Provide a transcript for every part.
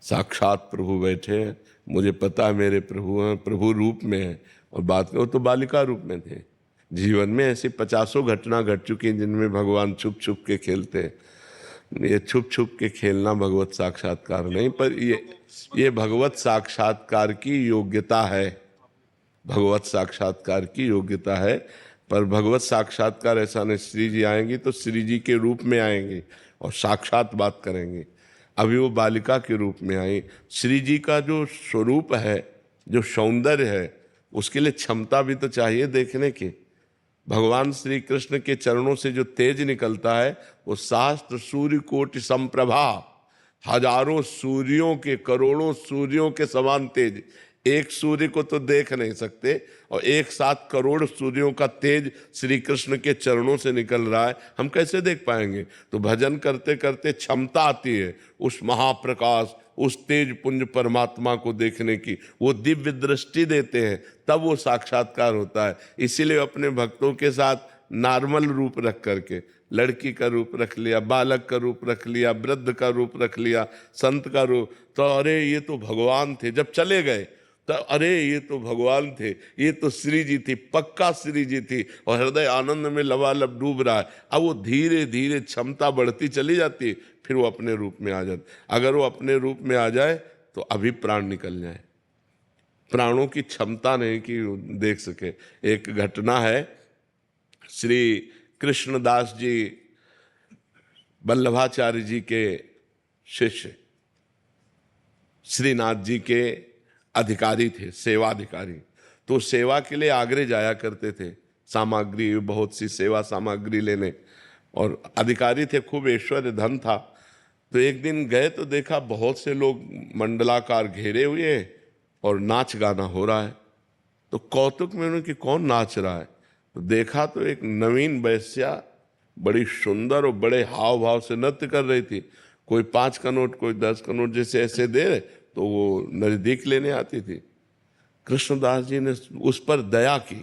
साक्षात प्रभु बैठे हैं, मुझे पता है मेरे प्रभु हैं, प्रभु रूप में है। और बात में वो तो बालिका रूप में थे। जीवन में ऐसी 50 घटना घट चुकी हैं जिनमें भगवान छुप छुप के खेलते हैं। ये छुप छुप के खेलना भगवत साक्षात्कार नहीं, पर ये भगवत साक्षात्कार की योग्यता है। भगवत साक्षात्कार की योग्यता है। पर भगवत साक्षात्कार ऐसा नहीं, श्री जी आएंगी तो श्री जी के रूप में आएंगे और साक्षात बात करेंगे। अभी वो बालिका के रूप में आई। श्री जी का जो स्वरूप है, जो सौंदर्य है, उसके लिए क्षमता भी तो चाहिए देखने की। भगवान श्री कृष्ण के चरणों से जो तेज निकलता है वो शास्त्र सूर्य कोटि संप्रभा, हजारों सूर्यों के, करोड़ों सूर्यों के समान तेज। एक सूर्य को तो देख नहीं सकते और एक साथ करोड़ सूर्यों का तेज श्री कृष्ण के चरणों से निकल रहा है, हम कैसे देख पाएंगे। तो भजन करते करते क्षमता आती है उस महाप्रकाश, उस तेज पुंज परमात्मा को देखने की। वो दिव्य दृष्टि देते हैं, तब वो साक्षात्कार होता है। इसीलिए अपने भक्तों के साथ नॉर्मल रूप रख करके, लड़की का रूप रख लिया, बालक का रूप रख लिया, वृद्ध का रूप रख लिया, संत का रूप, तो अरे ये तो भगवान थे। जब चले गए तो अरे ये तो भगवान थे, ये तो श्री जी थी, पक्का श्री जी थी। और हृदय आनंद में लबालब डूब रहा है। अब वो धीरे धीरे क्षमता बढ़ती चली जाती है, फिर वो अपने रूप में आ जाते। अगर वो अपने रूप में आ जाए तो अभी प्राण निकल जाए, प्राणों की क्षमता नहीं कि देख सके। एक घटना है, श्री कृष्णदास जी वल्लभाचार्य जी के शिष्य, श्रीनाथ जी के अधिकारी थे, सेवाधिकारी। तो सेवा के लिए आगरे जाया करते थे, सामग्री, बहुत सी सेवा सामग्री लेने, और अधिकारी थे, खूब ऐश्वर्य धन था। तो एक दिन गए तो देखा बहुत से लोग मंडलाकार घेरे हुए और नाच गाना हो रहा है। तो कौतुक में उन्होंने कि कौन नाच रहा है, तो देखा तो एक नवीन वैश्या बड़ी सुंदर और बड़े हाव भाव से नृत्य कर रही थी। कोई 5 का नोट, कोई 10 का नोट जैसे ऐसे दे तो वो नजदीक लेने आती थी। कृष्णदास जी ने उस पर दया की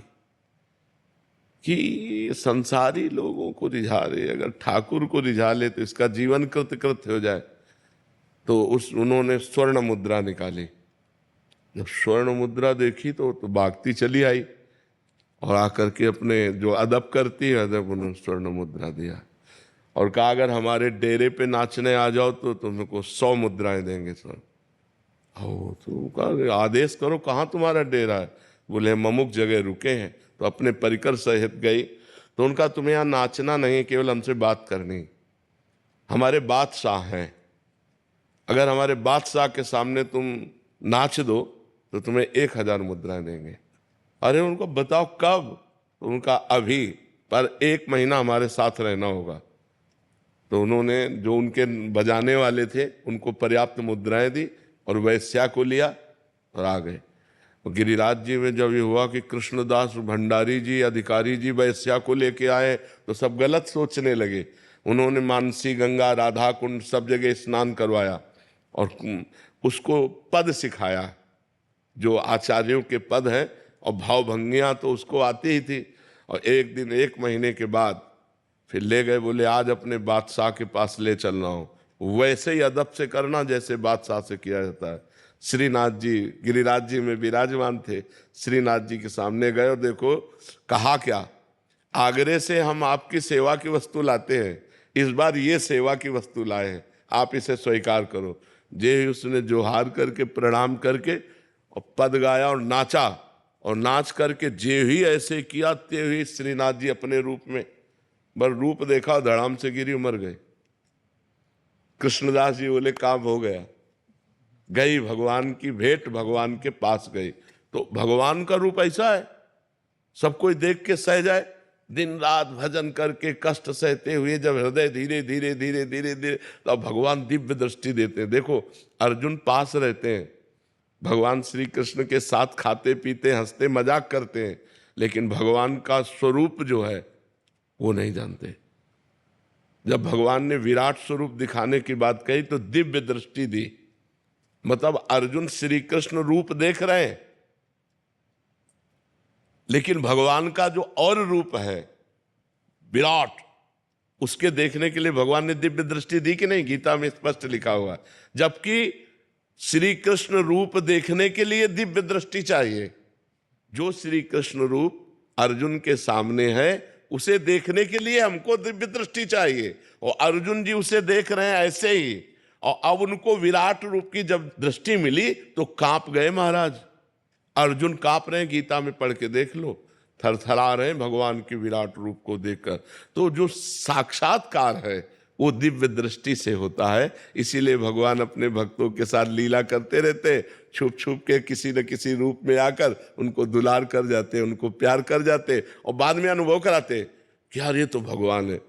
कि संसारी लोगों को रिझा रहे, अगर ठाकुर को रिझा ले तो इसका जीवन कृतकृत हो जाए। तो उन्होंने स्वर्ण मुद्रा निकाली। जब स्वर्ण मुद्रा देखी तो भागती चली आई और आकर के अपने जो अदब करती है अदब, उन्होंने स्वर्ण मुद्रा दिया और कहा अगर हमारे डेरे पे नाचने आ जाओ तो तुमको 100 मुद्राएं देंगे सर। तो कहा आदेश करो, कहाँ तुम्हारा डेरा है। बोले हम अमुक जगह रुके हैं। तो अपने परिकर सहित गई। तो उनका तुम्हें यहाँ नाचना नहीं, केवल हमसे बात करनी। हमारे बादशाह हैं, अगर हमारे बादशाह के सामने तुम नाच दो तो तुम्हें 1000 मुद्राएं देंगे। अरे उनको बताओ कब, तो उनका अभी, पर 1 महीना हमारे साथ रहना होगा। तो उन्होंने जो उनके बजाने वाले थे उनको पर्याप्त मुद्राएं दी और वैश्या को लिया और आ गए। गिरिराज जी में जब ये हुआ कि कृष्णदास भंडारी जी, अधिकारी जी वैश्या को लेके आए तो सब गलत सोचने लगे। उन्होंने मानसी गंगा, राधा कुंड सब जगह स्नान करवाया और उसको पद सिखाया, जो आचार्यों के पद हैं, और भावभंगियाँ तो उसको आती ही थी। और एक दिन 1 महीने के बाद फिर ले गए, बोले आज अपने बादशाह के पास ले चलना हो, वैसे ही अदब से करना जैसे बादशाह से किया जाता है। श्रीनाथ जी गिरिराज जी में विराजमान थे, श्रीनाथ जी के सामने गए और देखो कहा क्या, आगरे से हम आपकी सेवा की वस्तु लाते हैं, इस बार ये सेवा की वस्तु लाए हैं, आप इसे स्वीकार करो। जे उसने जोहार करके प्रणाम करके और पद गाया और नाचा, और नाच करके जे ही ऐसे किया ते हुए श्रीनाथ जी अपने रूप में, बर रूप देखा धड़ाम से गिरी, मर गए। कृष्णदास जी बोले काम हो गया, गई भगवान की भेंट, भगवान के पास गई। तो भगवान का रूप ऐसा है, सब कोई देख के सह जाए। दिन रात भजन करके कष्ट सहते हुए जब हृदय धीरे धीरे धीरे धीरे धीरे, तो भगवान दिव्य दृष्टि देते हैं। देखो अर्जुन पास रहते हैं, भगवान श्री कृष्ण के साथ खाते पीते हंसते मजाक करते हैं, लेकिन भगवान का स्वरूप जो है वो नहीं जानते। जब भगवान ने विराट स्वरूप दिखाने की बात कही तो दिव्य दृष्टि दी, मतलब अर्जुन श्री कृष्ण रूप देख रहे हैं, लेकिन भगवान का जो और रूप है विराट, उसके देखने के लिए भगवान ने दिव्य दृष्टि दी कि नहीं, गीता में स्पष्ट लिखा हुआ है। जबकि श्री कृष्ण रूप देखने के लिए दिव्य दृष्टि चाहिए। जो श्री कृष्ण रूप अर्जुन के सामने है उसे देखने के लिए हमको दिव्य दृष्टि चाहिए, और अर्जुन जी उसे देख रहे हैं ऐसे ही। और अब उनको विराट रूप की जब दृष्टि मिली तो कांप गए महाराज। अर्जुन कांप रहे हैं, गीता में पढ़ के देख लो, थरथरा रहे हैं भगवान के विराट रूप को देखकर। तो जो साक्षात्कार है वो दिव्य दृष्टि से होता है। इसीलिए भगवान अपने भक्तों के साथ लीला करते रहते, छुप छुप के किसी न किसी रूप में आकर उनको दुलार कर जाते, उनको प्यार कर जाते, और बाद में अनुभव कराते कि यार ये तो भगवान है।